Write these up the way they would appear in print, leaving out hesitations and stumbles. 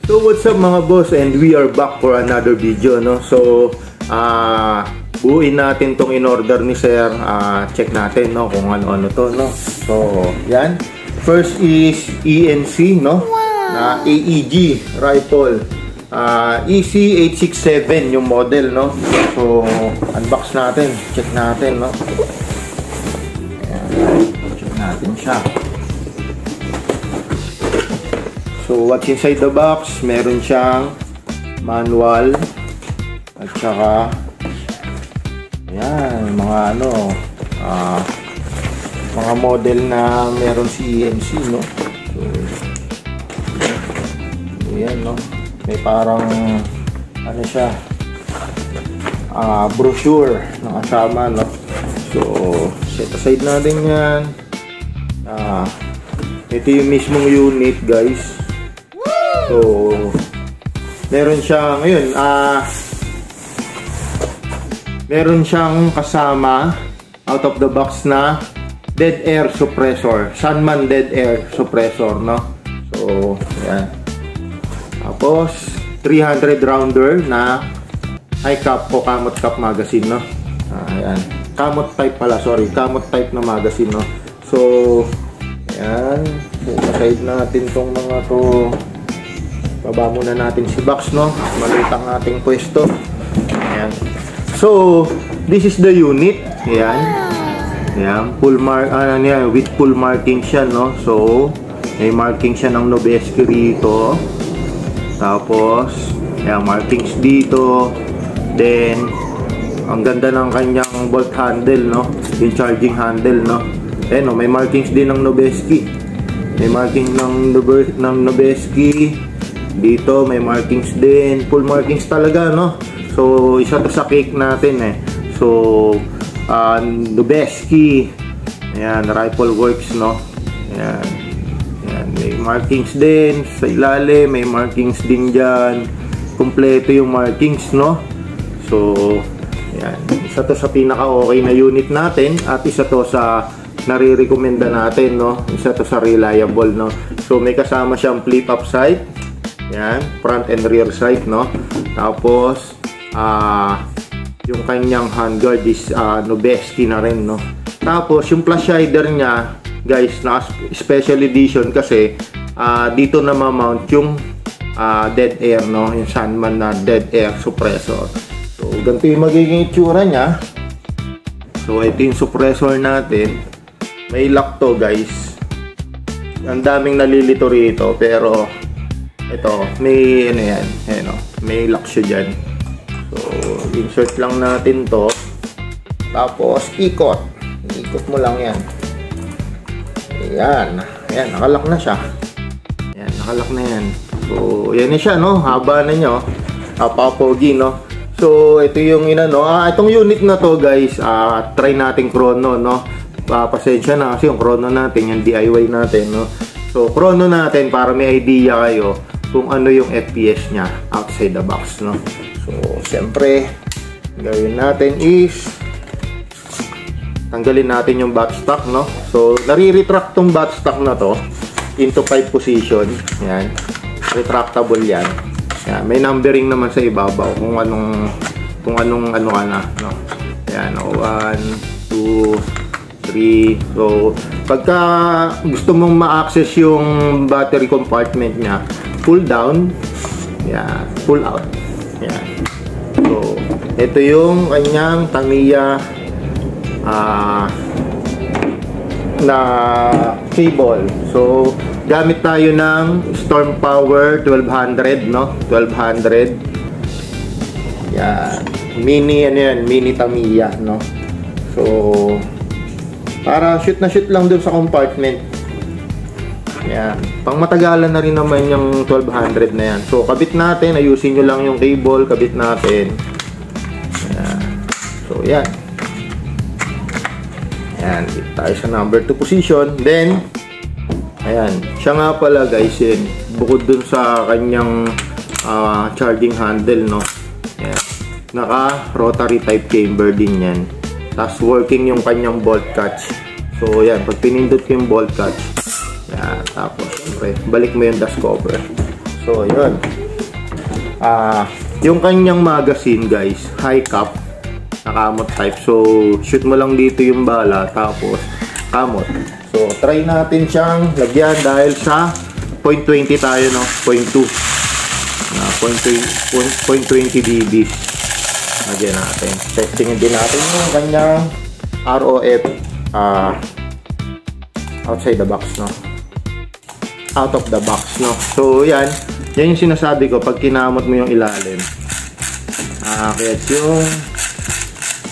So what's up mga boss, and we are back for another video, no? So buuin natin tong in-order ni Sir. Check natin, no, kung ano-ano to, no? So yan, first is ENC, no? Na AEG rifle, EC867 yung model, no? So unbox natin, check natin, no? Ayan, check natin siya. So what's inside the box? Meron siyang manual at saka ayan, mga ano, mga model na meron si ENC, no? So ayan, no? May parang ano siya, brochure na kasama, no? So set aside natin yan. Ito yung mismong unit, guys. So, meron siyang, ayun, meron siyang kasama out of the box na dead air suppressor, Sunman dead air suppressor, no? So, ayan. Tapos, 300 rounder na high cap o camot cap magazine, no? Ayan. Camot type pala, sorry. Camot type na magazine, no? So, ayan. Aside natin tong mga to. Baba muna natin si box, no? Maliit ang ating pwesto. Ayan. So, this is the unit. Ayan. Ayan. Full mark, with full marking siya, no? So, may marking siya ng Noveske rito. Tapos, ayan, markings dito. Then, ang ganda ng kanyang bolt handle, no? Yung charging handle, no? Ayan, no? May markings din ng Noveske. May marking ng Noveske. Dito may markings din, full markings talaga, no? So isa to sa cake natin, eh. So Noveske, ayan, Rifle Works, no? Ayan, ayan, may markings din sa ilalim, may markings din dyan, kompleto yung markings, no? So ayan, isa to sa pinaka okay na unit natin, at isa to sa nare-recommenda natin, no? Isa to sa reliable, no? So may kasama siyang flip up sight. Yan, front and rear sight, no? Tapos yung kanyang handguard is Noveske na rin, no? Tapos yung flash hider niya, guys, na special edition kasi dito na ma-mount yung dead air, no? Yung Sunman na dead air suppressor. So ganito yung magiging itsura niya. So ito yung suppressor natin. May lock to, guys. Ang daming nalilito rito, pero ito, may ano yan, ayan, no? May lock siya dyan. So, insert lang natin to. Tapos, ikot. Ikot mo lang yan. Ayan. Ayan, nakalock na siya. Ayan, nakalock na yan. So, yan na siya, no? Haba na nyo. Papogi, no? So, ito yung inano. Itong unit na to, guys, try natin chrono, no? Pasensya na kasi yung chrono natin, yung DIY natin, no? So, chrono natin para may idea kayo kung ano yung FPS niya outside the box, no? So, siyempre, gawin natin is tanggalin natin yung buttstock, no? So, nare-retract tong buttstock na to into 5 position. Yan. Retractable yan. Yan. May numbering naman sa ibabaw kung anong ano ka na, no? Yan. 1, 2, 3. So, pagka gusto mong ma-access yung battery compartment niya, pull down, yeah, pull out. Yeah. So, ito yung kanyang Tamiya na cable. So, gamit tayo ng Storm Power 1200, no? 1200. Yeah. Mini, ano yan, mini Tamiya, no? So, para shoot na shoot lang dun sa compartment. Yan. Pang matagalan na rin naman yung 1200 na yan. So, kabit natin. Ayusin nyo lang yung cable. Kabit natin. Yan. So, yan. Yan. Dito tayo sa number 2 position. Then, ayan. Siya nga pala, guys, yun. Bukod dun sa kanyang charging handle, no? Yan. Naka-rotary type chamber din yan. Tapos, working yung kanyang bolt catch. So, yan. Pag pinindot ko yung bolt catch, yan. Tapos, syempre, balik mo yung dust cover. So, yun. Yung kanyang magazine, guys, high cap, nakamot type. So, shoot mo lang dito yung bala, tapos kamot. So, try natin siyang lagyan dahil sa 0.20 tayo, no? 0.2. 0.20 dB. Lagyan natin. Testingin din natin yung kanyang ROF outside the box, no? Out of the box, no? So, yan yung sinasabi ko pag kinamot mo yung ilalim. Kaya yung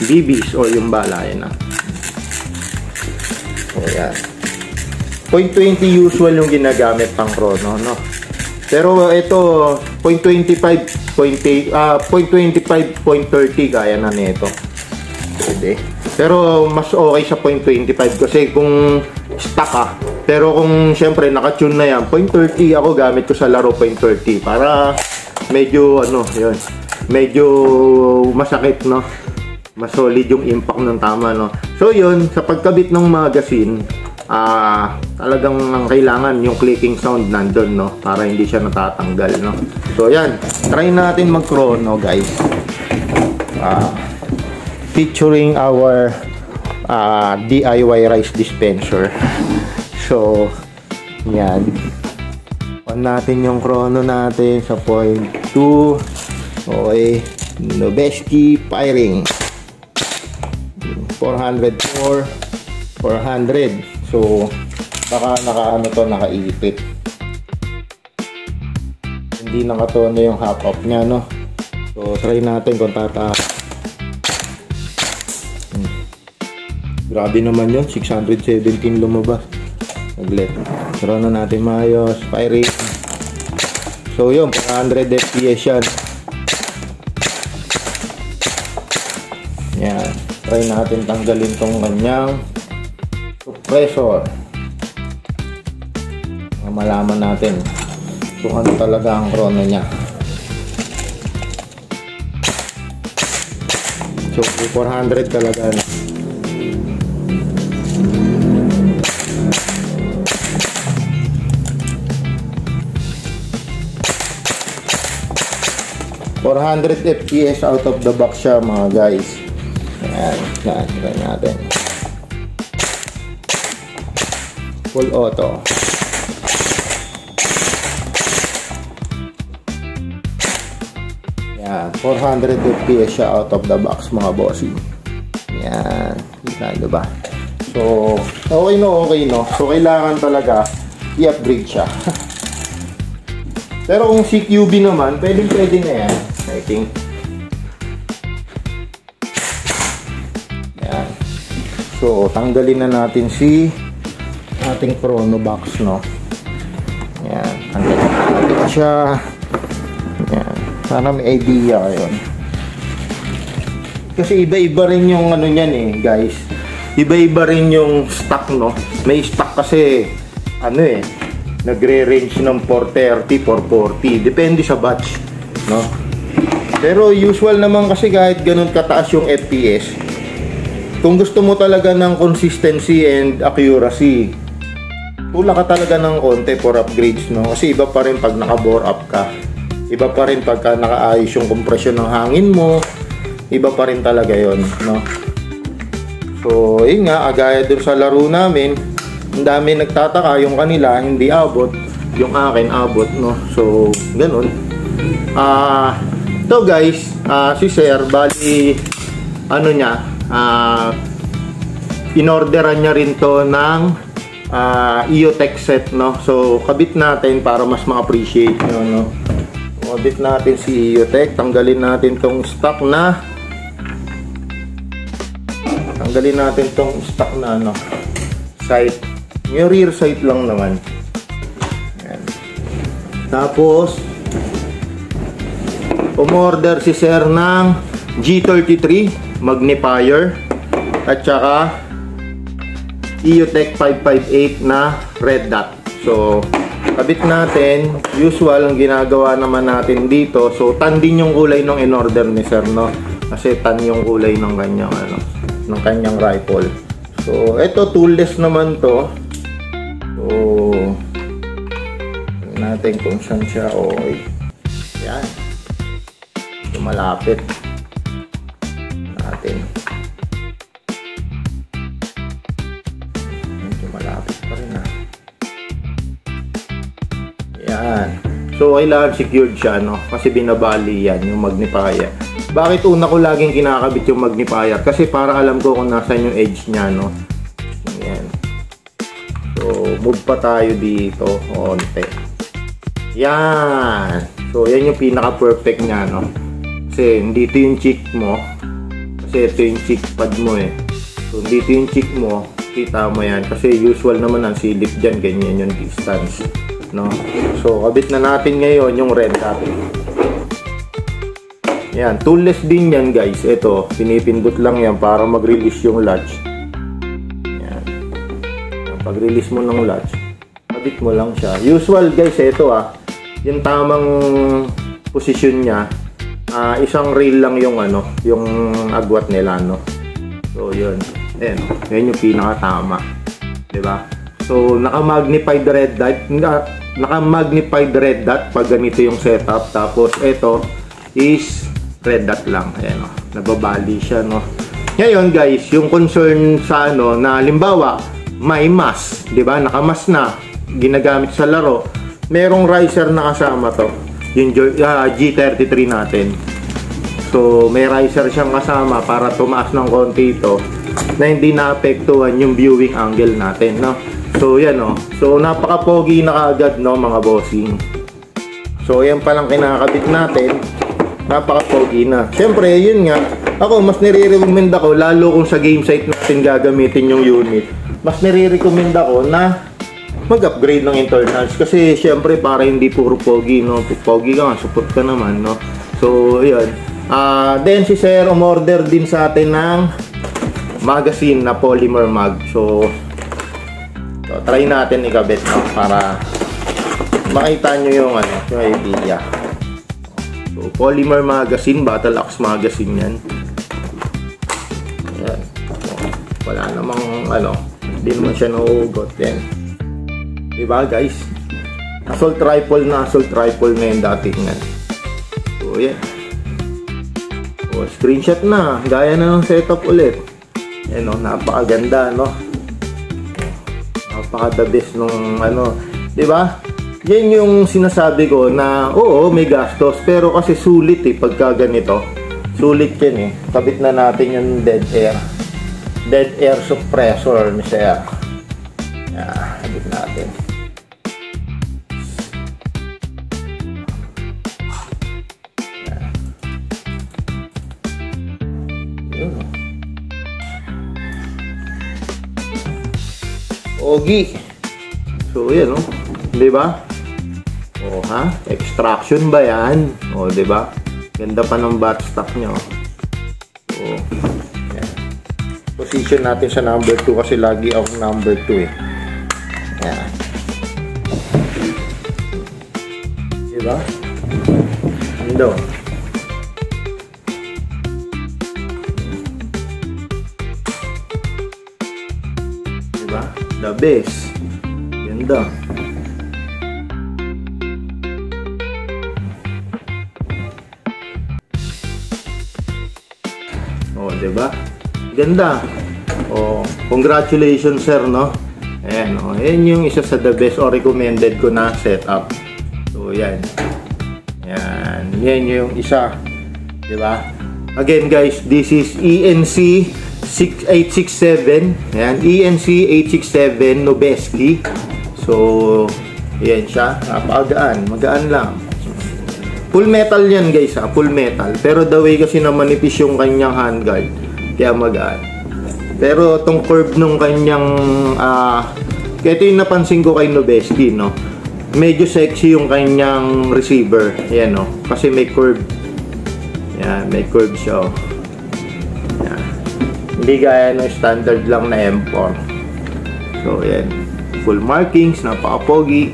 BBs o yung bala, yan na. So, yan. 0.20 usual yung ginagamit pang chrono, no? Pero ito 0.25, 0.30 kaya na nito. Pwede. Pero mas okay sa 0.25 kasi kung stock pero kung syempre naka-tune na yan, 0.30 ako gamit ko sa laro, 0.30 para medyo yun, medyo masakit, no? Mas solid yung impact ng tama, no? So yun, sa pagkabit ng magazine, talagang ang kailangan yung clicking sound nandun, no? Para hindi siya natatanggal, no? So yan, try natin mag-chrono, guys. Featuring our DIY rice dispenser. So yan, on natin yung chrono natin sa 0.2. Okay, Noveski firing 404, 400. So baka nakaipit, hindi nakatono yung half off nya, no? So try natin kung grabe naman yun, 617 lumabas. Saglit, chrono natin maayos, firing. So yun, 400 FPS yan. Yan, try natin tanggalin tong kanyang suppressor. Malaman natin kung ano talaga ang chrono niya. So 400 talaga na. FPS out of the box siya, mga guys. Ayan, try natin. Full auto. Ayan, 400 FPS siya out of the box, mga bossing. Ayan, diba? So, okay no. So, kailangan talaga i-upgrade siya. Pero kung CQB naman, pwede na yan, I think. Ayan. So, tanggalin na natin si ating chrono box, no? Ayan, tanggalin natin siya. Ayan, sana may idea yun. Kasi iba-iba rin yung ano niyan eh, guys. Iba-iba rin yung stock, no? May stock kasi, nagre-range ng 430, 440. Depende sa batch, no? Pero usual naman kasi kahit ganun kataas yung FPS, kung gusto mo talaga ng consistency and accuracy, tula ka talaga ng konti for upgrades, no? Kasi iba pa rin pag naka-bore up ka. Iba pa rin pagka nakaayos yung compression ng hangin mo. Iba pa rin talaga yon, no? So, yun nga, agaya dun sa laro namin, ang dami nagtataka, yung kanila hindi abot, yung akin abot, no? So, ganun. Ito guys, si Sir, bali, inorderan niya rin to ng EOTech set, no? So, kabit natin para mas ma-appreciate nyo, no? Kabit natin si EOTech, tanggalin natin tong stock na sight. Yung rear sight lang naman. Ayan. Tapos umorder si Sir ng G33 magnifier at saka EOTech 558 na red dot. So kabit natin, usual ang ginagawa naman natin dito. So tan din yung kulay ng in-order ni Sir, no? Kasi tan yung kulay ng kanyang rifle. So ito toolless naman to. So natin kung saan siya. Okay. Yan. Ito malapit. Natin. Ito malapit pa rin ha. Yan. So, kailangan secured siya, no? Kasi binabali yan, yung magnifier. Bakit una ko laging kinakabit yung magnifier? Kasi para alam ko kung nasan yung edge niya, no? Yan. So, move pa tayo dito. Onte. Yan. So, yan yung pinaka-perfect niya, no? Kasi, dito yung cheek mo. Kasi, ito yung cheek pad mo, eh. So, dito yung cheek mo. Kita mo yan. Kasi, usual naman ang silip dyan. Ganyan yung distance. No? So, kabit na natin ngayon yung red dot. Yan, toolless din yan guys. Ito, pinipindot lang yan para mag-release yung latch. Yan. Pag-release mo ng latch, kabit mo lang siya. Usual guys, ito yung tamang position niya, isang rail lang yung yung agwat nila, no? So, yun. Ayan, yun yung pinaka-tama. Diba? So, naka-magnified red dot pag ganito yung setup. Tapos, ito is red dot lang. Ayan, nababali siya, no? Ngayon, guys, yung concern sa na halimbawa, may mask, di ba? Naka-mask na, ginagamit sa laro. Merong riser na kasama to. Yung G33 natin. So, may riser siyang kasama para tumaas ng konti ito na hindi naapektuhan yung viewing angle natin, no? So, yan, no? So, napaka-pogi na kaagad, no, mga bossing. So, yan palang kinakabit natin. Napaka-pogi na. Siyempre, yun nga. Ako, mas nire-recommend ako, lalo kung sa game site natin gagamitin yung unit, mas nire-recommend ako na mag-upgrade ng internals. Kasi, siyempre, para hindi puro pogi, no? Pogi ka nga, support ka naman, no? So, yun. Then, si Sir umorder din sa atin ng magazine na polymer mag. So, try natin ikabit, no? Para makita nyo yung yung idea. So, polymer magazine, Battle Axe magazine yan. Ayan. Wala namang hindi naman siya nauugot. Yan. Diba guys? Assault rifle na yung dating yan. So, yan. So, screenshot na. Gaya na ng setup ulit. Yan, no? Napakaganda, no? Napaka the best nung di ba? Yan yung sinasabi ko na oo, may gastos pero kasi sulit pagka ganito. Sulit yan Kabit na natin yung dead air suppressor ni Sir. Yeah, kabit natin. Yeah. Yun. Ogi. So, yan, no? Di ba? O, extraction ba yan? O, di ba? Ganda pa ng bat stock nyo. So, yan. Position natin sa number 2 kasi lagi ako number 2 Yan. Di ba? Ando. Di ba? The best. Ganda. Oh, 'di ba? Ganda. Oh, congratulations sir, no? Ayan, oh. Ayan yung isa sa the best or recommended ko na setup. So, yan. Yan yung isa. 'Di ba? Again, guys, this is ENC 867. Ayan, ENC 867 Nobeski. So, yan siya. Napakagaan. Magaan lang. Full metal yan guys full metal. Pero the way kasi na manipis yung kanyang handguard, kaya magaan. Pero tong curve nung kanyang ito yung napansin ko kay Nobeski, no? Medyo sexy yung kanyang receiver. Yan, no? Kasi may curve. Yan, may curve siya. Yan. Hindi gaya ng standard lang na M4. So, yan. Full markings, napaka-pogi.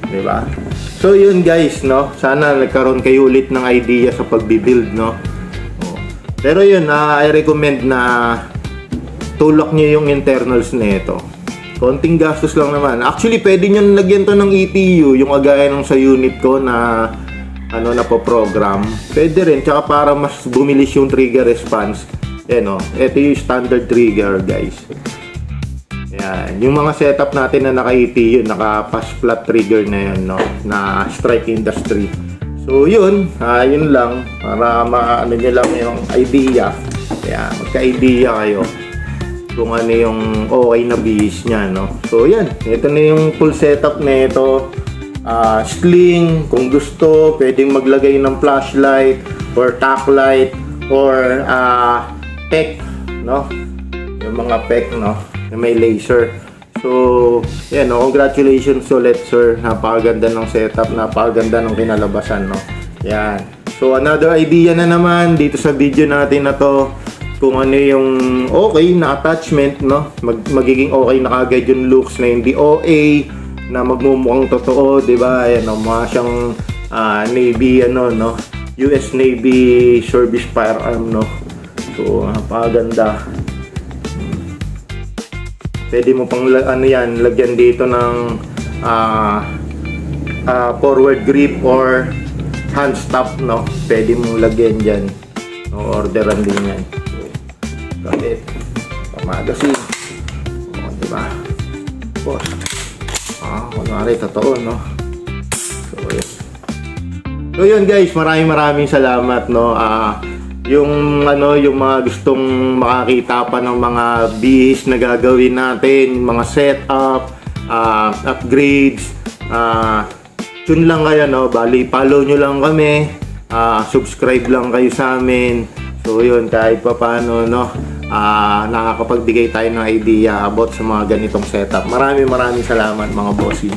Diba? So yun guys, no? Sana nagkaroon kayo ulit ng idea sa pagbibuild, no? Pero yun, I recommend na tulak nyo yung internals nito. konting gastos lang naman. Actually, pwede nyo lagyan to ng ETU, yung agaya nung sa unit ko na ano na po program. Pwede rin, tsaka para mas bumilis yung trigger response. Yan o, ito yung standard trigger guys. Yan, yung mga setup natin na naka-ETU, naka-pass flat trigger na yun, no? Na Strike Industry. So yun, yun lang, para maano nyo lang yung idea. Kaya magka-idea kayo kung ano yung okay na bihis nya, no? So yan, ito na yung full setup na ito. Sling, kung gusto, pwedeng maglagay ng flashlight or tack light or PEC, no? Yung mga PEC, no? Yung may laser. So, yan, no? Congratulations ulit, sir. Napakaganda ng setup, napakaganda ng kinalabasan, no? Yan. So, another idea na naman dito sa video natin na to, kung ano yung okay na attachment, no? Magiging okay na kagad yung looks na hindi OA, na magmumukhang totoo, di ba? Ayan, no? Mga siyang Navy, ano, no? US Navy service firearm, no? So, napakaganda. Pwede mo pang, ano yan, lagyan dito ng forward grip or hand stop, no? Pwede mong lagyan dyan. No? Orderan din yan. Kapit. Pamagasin. O, diba? Tapos, kunwari, totoo, no? So yun guys, maraming salamat, no? Yung mga gustong makakita pa ng mga bihis na gagawin natin, mga setup, upgrades, tune lang kayo, no? Bali, follow nyo lang kami, subscribe lang kayo sa amin. So yun, kahit pa paano, no? Nakakapagbigay tayo ng idea about sa mga ganitong setup. Maraming salamat mga bossing.